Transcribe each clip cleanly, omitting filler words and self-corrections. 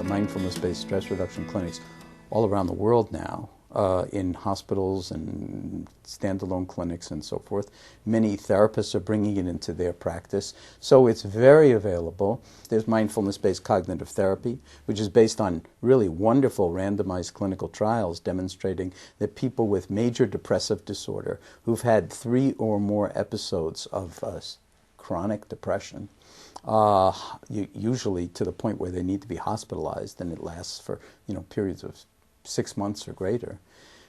mindfulness-based stress reduction clinics all around the world now, in hospitals and standalone clinics and so forth. Many therapists are bringing it into their practice. So it's very available. There's mindfulness-based cognitive therapy, which is based on really wonderful randomized clinical trials demonstrating that people with major depressive disorder who've had 3 or more episodes of chronic depression, usually to the point where they need to be hospitalized, and it lasts for periods of 6 months or greater,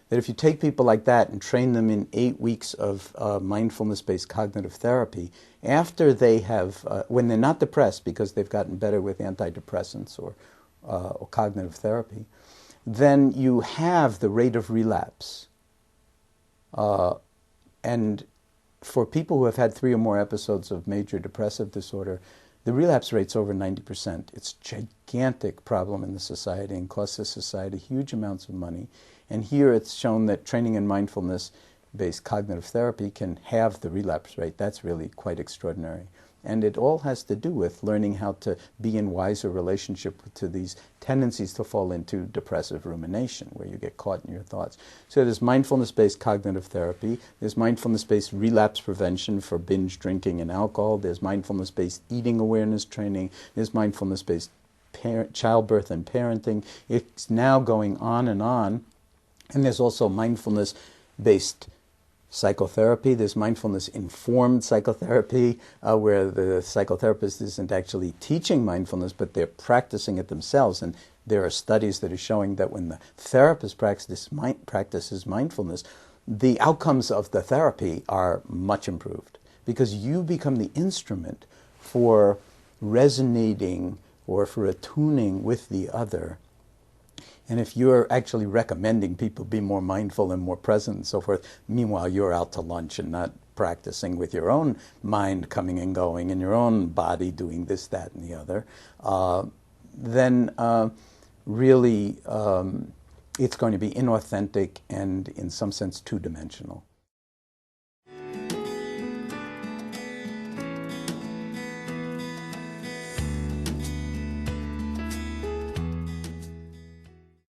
that if you take people like that and train them in 8 weeks of mindfulness-based cognitive therapy, after they have, when they're not depressed because they've gotten better with antidepressants or cognitive therapy, then you have the rate of relapse. And for people who have had 3 or more episodes of major depressive disorder, the relapse rate's over 90%. It's a gigantic problem in the society and costs the society huge amounts of money. And here it's shown that training in mindfulness-based cognitive therapy can halve the relapse rate. That's really quite extraordinary. And it all has to do with learning how to be in wiser relationship to these tendencies to fall into depressive rumination, where you get caught in your thoughts. So there's mindfulness-based cognitive therapy, there's mindfulness-based relapse prevention for binge drinking and alcohol, there's mindfulness-based eating awareness training, there's mindfulness-based childbirth and parenting. It's now going on. And there's also mindfulness-based psychotherapy. There's mindfulness-informed psychotherapy, where the psychotherapist isn't actually teaching mindfulness, but they're practicing it themselves. And there are studies that are showing that when the therapist practices mindfulness, the outcomes of the therapy are much improved, because you become the instrument for resonating or for attuning with the other. And if you're actually recommending people be more mindful and more present and so forth, meanwhile you're out to lunch and not practicing with your own mind coming and going and your own body doing this, that, and the other, then really it's going to be inauthentic and in some sense two-dimensional.